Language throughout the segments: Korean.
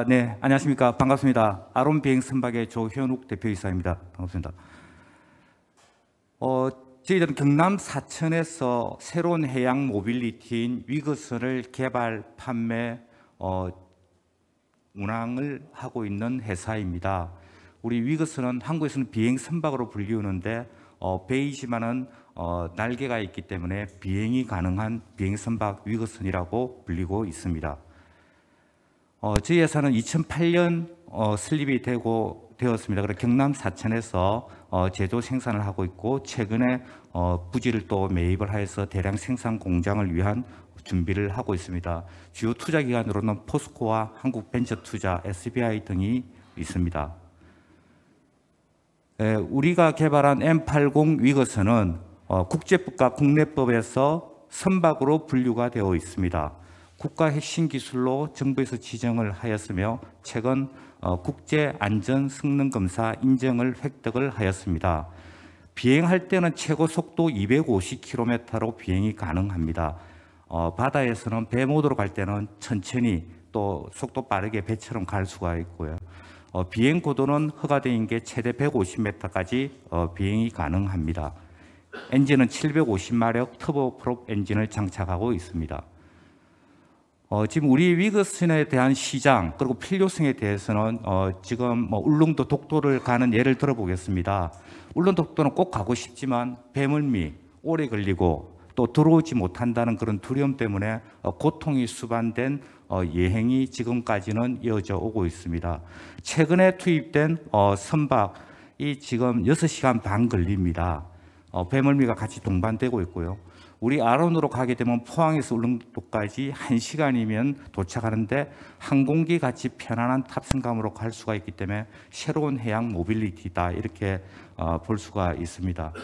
네, 안녕하십니까. 반갑습니다. 아론 비행 선박의 조현욱 대표이사입니다. 반갑습니다. 저희들은 경남 사천에서 새로운 해양 모빌리티인 위거선을 개발, 판매, 운항을 하고 있는 회사입니다. 우리 위거선은 한국에서는 비행 선박으로 불리우는데 베이지만은 날개가 있기 때문에 비행이 가능한 비행 선박 위거선이라고 불리고 있습니다. 저희 회사는 2008년 설립이 되었습니다. 그래서 경남 사천에서 제조 생산을 하고 있고 최근에 부지를 또 매입을 하여서 대량 생산 공장을 위한 준비를 하고 있습니다. 주요 투자 기관으로는 포스코와 한국벤처투자, SBI 등이 있습니다. 우리가 개발한 M80 위거선은 국제법과 국내법에서 선박으로 분류가 되어 있습니다. 국가 핵심 기술로 정부에서 지정을 하였으며 최근 국제 안전 성능 검사 인정을 획득을 하였습니다. 비행할 때는 최고 속도 250km로 비행이 가능합니다. 바다에서는 배 모드로 갈 때는 천천히 또 속도 빠르게 배처럼 갈 수가 있고요. 비행 고도는 허가된 게 최대 150m까지 비행이 가능합니다. 엔진은 750마력 터보프롭 엔진을 장착하고 있습니다. 지금 우리 위거선에 대한 시장 그리고 필요성에 대해서는 지금 울릉도 독도를 가는 예를 들어보겠습니다. 울릉도 독도는 꼭 가고 싶지만 배멀미, 오래 걸리고 또 들어오지 못한다는 그런 두려움 때문에 고통이 수반된 여행이 지금까지는 이어져 오고 있습니다. 최근에 투입된 선박이 지금 6시간 반 걸립니다. 배멀미가 같이 동반되고 있고요. 우리 아론으로 가게 되면 포항에서 울릉도까지 1시간이면 도착하는데 항공기 같이 편안한 탑승감으로 갈 수가 있기 때문에 새로운 해양 모빌리티다 이렇게 볼 수가 있습니다.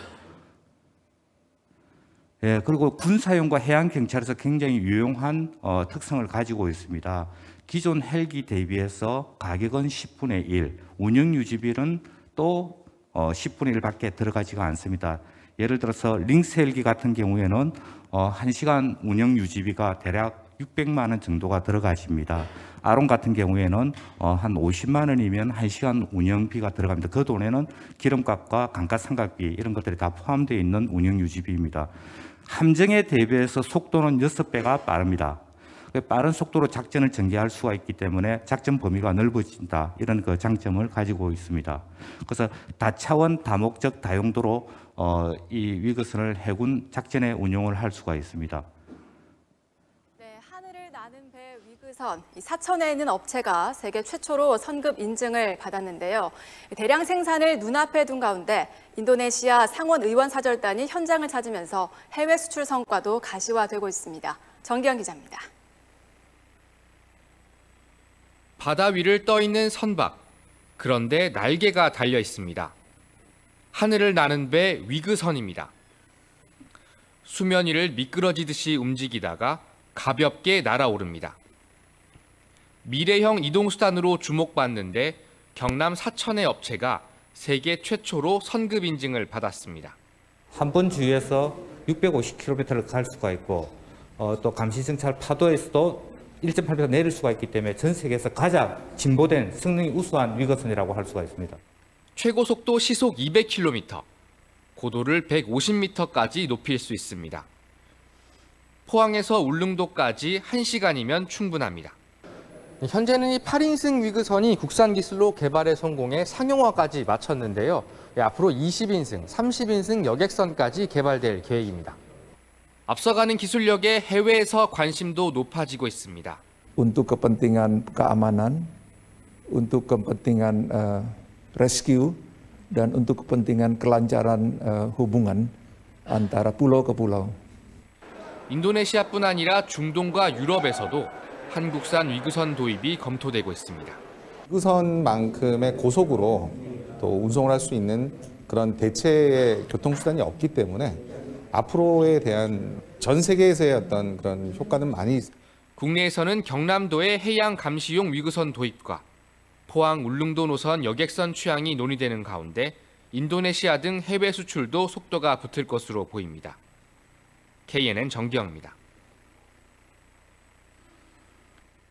예, 그리고 군사용과 해양경찰에서 굉장히 유용한 특성을 가지고 있습니다. 기존 헬기 대비해서 가격은 10분의 1, 운영 유지비는 또 10분의 1밖에 들어가지가 않습니다. 예를 들어서 링스 헬기 같은 경우에는 1시간 운영 유지비가 대략 600만 원 정도가 들어가십니다. 아론 같은 경우에는 한 50만 원이면 1시간 운영비가 들어갑니다. 그 돈에는 기름값과 감가상각비 이런 것들이 다 포함되어 있는 운영 유지비입니다. 함정에 대비해서 속도는 6배가 빠릅니다. 빠른 속도로 작전을 전개할 수가 있기 때문에 작전 범위가 넓어진다. 이런 그 장점을 가지고 있습니다. 그래서 다차원, 다목적, 다용도로 이 위거선을 해군 작전에 운용을 할 수가 있습니다. 네, 하늘을 나는 배 위거선, 사천에 있는 업체가 세계 최초로 선급 인증을 받았는데요. 대량 생산을 눈앞에 둔 가운데 인도네시아 상원 의원 사절단이 현장을 찾으면서 해외 수출 성과도 가시화되고 있습니다. 정기영 기자입니다. 바다 위를 떠 있는 선박. 그런데 날개가 달려 있습니다. 하늘을 나는 배 위거선입니다. 수면 위를 미끄러지듯이 움직이다가 가볍게 날아오릅니다. 미래형 이동수단으로 주목받는데 경남 사천의 업체가 세계 최초로 선급 인증을 받았습니다. 한 번 주위에서 650km를 갈 수가 있고 또 감시정찰 파도에서도 1.8m 내릴 수가 있기 때문에 전 세계에서 가장 진보된 성능이 우수한 위거선이라고 할 수가 있습니다. 최고 속도 시속 200km, 고도를 150m까지 높일 수 있습니다. 포항에서 울릉도까지 1시간이면 충분합니다. 현재는 이 8인승 위거선이 국산 기술로 개발에 성공해 상용화까지 마쳤는데요. 앞으로 20인승, 30인승 여객선까지 개발될 계획입니다. 앞서가는 기술력에 해외에서 관심도 높아지고 있습니다. Untuk kepentingan keamanan, untuk kepentingan rescue, dan untuk kepentingan kelancaran hubungan antara pulau ke pulau. 인도네시아뿐 아니라 중동과 유럽에서도 한국산 위거선 도입이 검토되고 있습니다. 위거선만큼의 고속으로 또 운송을 할 수 있는 그런 대체의 교통수단이 없기 때문에 앞으로에 대한 전 세계에서의 어떤 그런 효과는 많이 국내에서는 경남도의 해양 감시용 위거선 도입과 포항 울릉도 노선 여객선 취향이 논의되는 가운데 인도네시아 등 해외 수출도 속도가 붙을 것으로 보입니다. KNN 정기영입니다.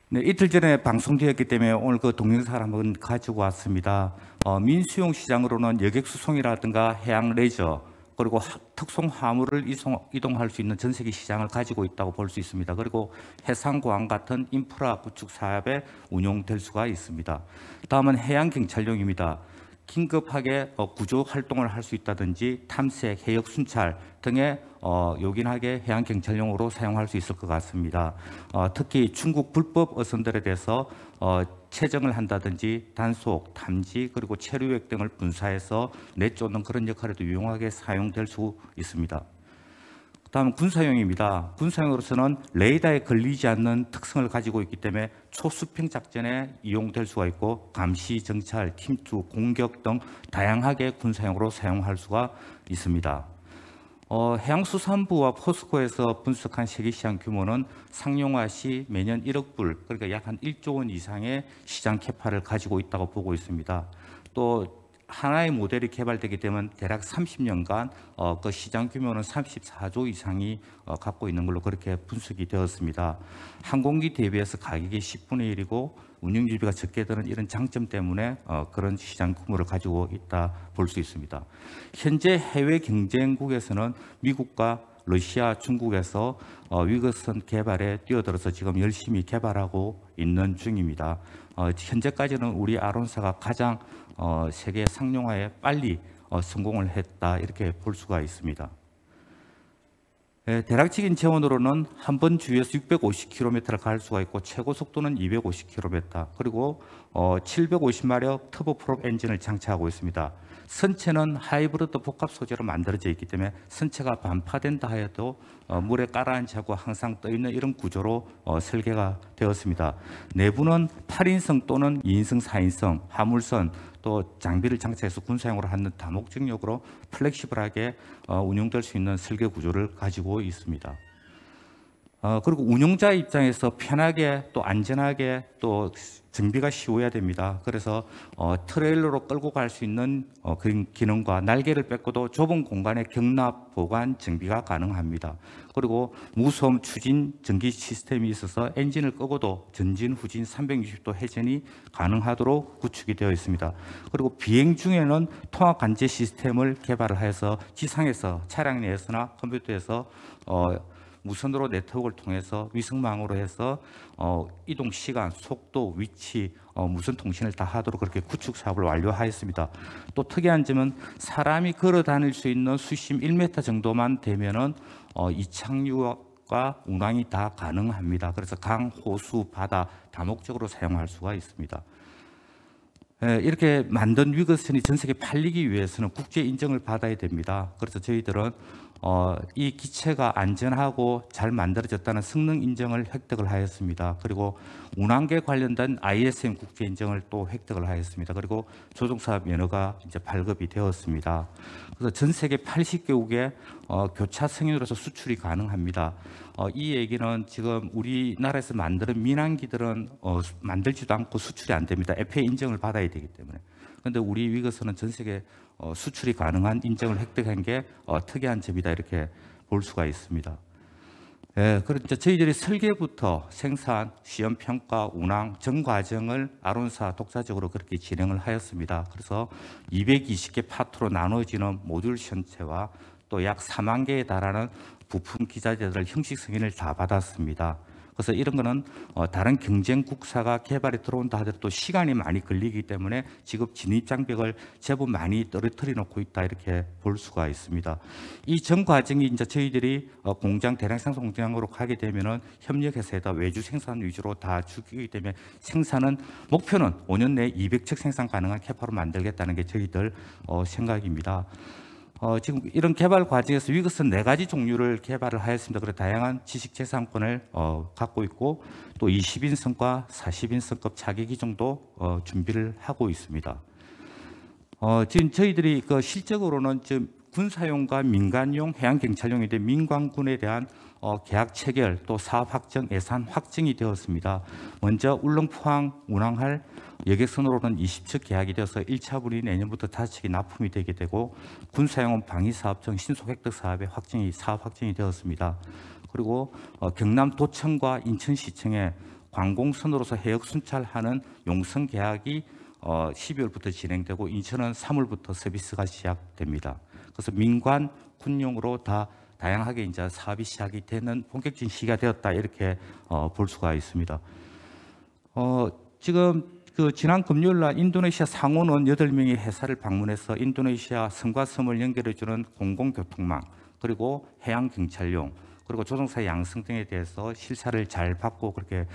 네, 이틀 전에 방송되었기 때문에 오늘 그 동영상을 한번 가지고 왔습니다. 민수용 시장으로는 여객수송이라든가 해양 레저 그리고 특송 화물을 이동할 수 있는 전 세계 시장을 가지고 있다고 볼 수 있습니다. 그리고 해상공항 같은 인프라 구축 사업에 운용될 수가 있습니다. 다음은 해양경찰용입니다. 긴급하게 구조 활동을 할 수 있다든지 탐색, 해역 순찰 등의 요긴하게 해양경찰용으로 사용할 수 있을 것 같습니다. 특히 중국 불법 어선들에 대해서 체정을 한다든지 단속, 탐지 그리고 체류액 등을 분사해서 내쫓는 그런 역할에도 유용하게 사용될 수 있습니다. 다음 군사용입니다. 군사용으로서는 레이더에 걸리지 않는 특성을 가지고 있기 때문에 초수평 작전에 이용될 수가 있고 감시, 정찰, 침투, 공격 등 다양하게 군사용으로 사용할 수가 있습니다. 해양수산부와 포스코에서 분석한 세계시장 규모는 상용화 시 매년 1억 불, 그러니까 약 한 1조 원 이상의 시장 캐파를 가지고 있다고 보고 있습니다. 또 하나의 모델이 개발되게 되면 대략 30년간 그 시장 규모는 34조 이상이 갖고 있는 걸로 그렇게 분석이 되었습니다. 항공기 대비해서 가격이 10분의 1이고 운영유지비가 적게 드는 이런 장점 때문에 그런 시장 규모를 가지고 있다 볼 수 있습니다. 현재 해외 경쟁국에서는 미국과 러시아, 중국에서 위거선 개발에 뛰어들어서 지금 열심히 개발하고 있는 중입니다. 현재까지는 우리 아론사가 가장 세계 상용화에 빨리 성공을 했다 이렇게 볼 수가 있습니다. 대략적인 재원으로는 한 번 주위에서 650km를 갈 수가 있고 최고 속도는 250km 그리고 750마력 터보프롭 엔진을 장착하고 있습니다. 선체는 하이브리드 복합 소재로 만들어져 있기 때문에 선체가 반파된다 하여도 물에 깔아앉고 항상 떠 있는 이런 구조로 설계가 되었습니다. 내부는 8인승 또는 2인승, 4인승 화물선 또 장비를 장착해서 군사용으로 하는 다목적용으로 플렉시블하게 운용될 수 있는 설계 구조를 가지고 있습니다. 그리고 운용자 입장에서 편하게 또 안전하게 또 정비가 쉬워야 됩니다. 그래서 트레일러로 끌고 갈 수 있는 그런 기능과 날개를 뺏고도 좁은 공간에 경납, 보관, 정비가 가능합니다. 그리고 무소음 추진 전기 시스템이 있어서 엔진을 끄고도 전진, 후진 360도 회전이 가능하도록 구축이 되어 있습니다. 그리고 비행 중에는 통합 관제 시스템을 개발을 해서 지상에서 차량 내에서나 컴퓨터에서 무선으로 네트워크를 통해서 위성망으로 해서 이동 시간, 속도, 위치, 무선 통신을 다 하도록 그렇게 구축 사업을 완료하였습니다. 또 특이한 점은 사람이 걸어 다닐 수 있는 수심 1m 정도만 되면은 이착륙과 운항이 다 가능합니다. 그래서 강, 호수, 바다 다목적으로 사용할 수가 있습니다. 이렇게 만든 위거선이 전 세계에 팔리기 위해서는 국제 인정을 받아야 됩니다. 그래서 저희들은 이 기체가 안전하고 잘 만들어졌다는 성능 인정을 획득을 하였습니다. 그리고 운항계 관련된 ISM 국제 인정을 또 획득을 하였습니다. 그리고 조종사업 면허가 이제 발급이 되었습니다. 그래서 전 세계 80개국에 교차 승인으로서 수출이 가능합니다. 이 얘기는 지금 우리나라에서 만드는 민항기들은 만들지도 않고 수출이 안 됩니다. FAA 인정을 받아야 되기 때문에. 그런데 우리 위거선은 전 세계 수출이 가능한 인정을 획득한 게 특이한 점이다 이렇게 볼 수가 있습니다. 그런데 저희들이 설계부터 생산, 시험 평가, 운항 전 과정을 아론사 독자적으로 그렇게 진행을 하였습니다. 그래서 220개 파트로 나눠지는 모듈 전체와 또 약 4만 개에 달하는 부품 기자재들 형식 승인을 다 받았습니다. 그래서 이런 거는 다른 경쟁국사가 개발에 들어온다 하더라도 시간이 많이 걸리기 때문에 지금 진입 장벽을 제법 많이 떨어뜨려 놓고 있다 이렇게 볼 수가 있습니다. 이 전 과정이 이제 저희들이 공장 대량 생산 공장으로 가게 되면은 협력해서 해다 외주 생산 위주로 다 주기 때문에 생산은 목표는 5년 내에 200척 생산 가능한 캐파로 만들겠다는 게 저희들 생각입니다. 지금 이런 개발 과정에서 위거선 4가지 종류를 개발을 하였습니다. 그래서 다양한 지식 재산권을 갖고 있고 또 20인승과 40인승급 차기 기종도 준비를 하고 있습니다. 지금 저희들이 실적으로는 지금 군사용과 민간용, 해양경찰용인데 민관군에 대한 계약 체결 또 사업 확정, 예산 확정이 되었습니다. 먼저 울릉포항 운항할 여객선으로는 20척 계약이 되어서 1차분이 내년부터 5척이 납품이 되게 되고 군사용은 방위사업청 신속획득 사업의 사업 확정이 되었습니다. 그리고 경남 도청과 인천시청에 관공선으로서 해역 순찰하는 용선 계약이 12월부터 진행되고 인천은 3월부터 서비스가 시작됩니다. 그래서 민관, 군용으로 다 다양하게 이제 사업이 시작이 되는 본격적인 시기가 되었다 이렇게 볼 수가 있습니다. 지금 지난 금요일 날 인도네시아 상원은 8명의 회사를 방문해서 인도네시아 섬과 섬을 연결해주는 공공교통망, 그리고 해양경찰용, 그리고 조종사 양성 등에 대해서 실사를 잘 받고 그렇게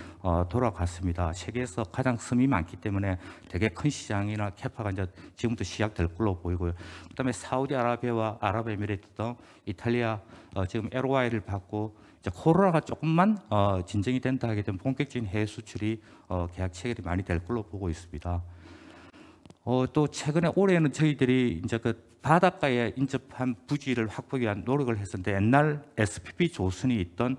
돌아갔습니다. 세계에서 가장 섬이 많기 때문에 되게 큰 시장이나 캐파가 이제 지금부터 시작될 걸로 보이고요. 그다음에 사우디아라비아와 아랍에미레이트 등 이탈리아 지금 LOI를 받고 이제 코로나가 조금만 진정이 된다 하게 되면 본격적인 해외 수출이 계약 체결이 많이 될 걸로 보고 있습니다. 또 최근에 올해는 저희들이 이제 그 바닷가에 인접한 부지를 확보하기 위한 노력을 했었는데 옛날 SPP 조선이 있던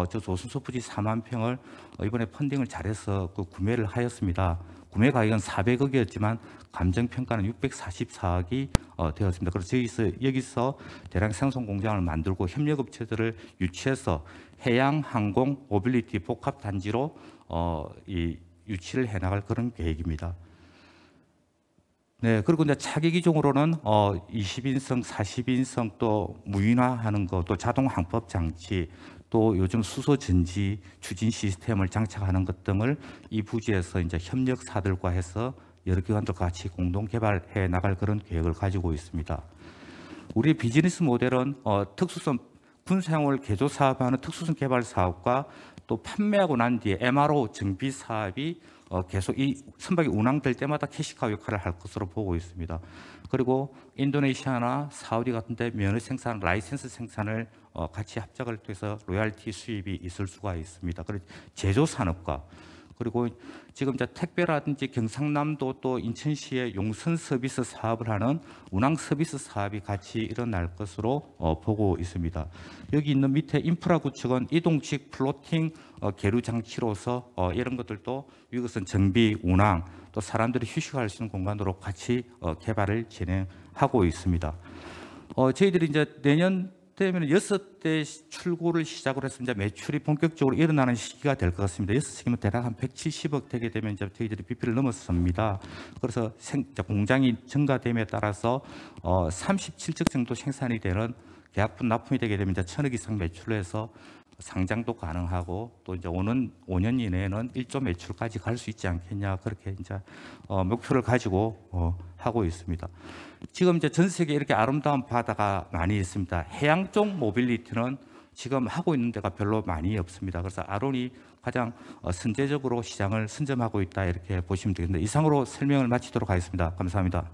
저 조선소 부지 4만 평을 이번에 펀딩을 잘해서 그 구매를 하였습니다. 구매 가격은 400억이었지만 감정 평가는 644억이 되었습니다. 그래서 여기서 대량 생산 공장을 만들고 협력업체들을 유치해서 해양, 항공, 모빌리티 복합 단지로 이 유치를 해나갈 그런 계획입니다. 네, 그리고 이제 차기 기종으로는 20인승, 40인승 또 무인화하는 것, 또 자동 항법 장치, 또 요즘 수소 전지 추진 시스템을 장착하는 것 등을 이 부지에서 이제 협력사들과 해서 여러 기관들과 같이 공동 개발해 나갈 그런 계획을 가지고 있습니다. 우리 비즈니스 모델은 특수성 군사용을 개조 사업하는 특수성 개발 사업과 또 판매하고 난 뒤에 MRO 정비 사업이 계속 이 선박이 운항될 때마다 캐시카우 역할을 할 것으로 보고 있습니다. 그리고 인도네시아나 사우디 같은 데 면허 생산, 라이센스 생산을 같이 합작을 통해서 로얄티 수입이 있을 수가 있습니다. 그리고 제조 산업과 그리고 지금 이제 택배라든지 경상남도 또 인천시의 용선 서비스 사업을 하는 운항 서비스 사업이 같이 일어날 것으로 보고 있습니다. 여기 있는 밑에 인프라 구축은 이동식 플로팅 계류 장치로서 이런 것들도 이것은 정비, 운항, 또 사람들이 휴식할 수 있는 공간으로 같이 개발을 진행하고 있습니다. 저희들이 이제 내년 되면 6대 출고를 시작으로 해서 이제 매출이 본격적으로 일어나는 시기가 될 것 같습니다. 6시기면 대략 한 170억 되게 되면 이제 저희들이 BP를 넘었습니다. 그래서 공장이 증가됨에 따라서 37척 정도 생산이 되는 계약분 납품이 되게 되면 이제 1,000억 이상 매출을 해서 상장도 가능하고 또 이제 오는 5년 이내에는 1조 매출까지 갈 수 있지 않겠냐 그렇게 이제 목표를 가지고 하고 있습니다. 지금 이제 전 세계에 이렇게 아름다운 바다가 많이 있습니다. 해양 쪽 모빌리티는 지금 하고 있는 데가 별로 많이 없습니다. 그래서 아론이 가장 선제적으로 시장을 선점하고 있다 이렇게 보시면 되겠습니다. 이상으로 설명을 마치도록 하겠습니다. 감사합니다.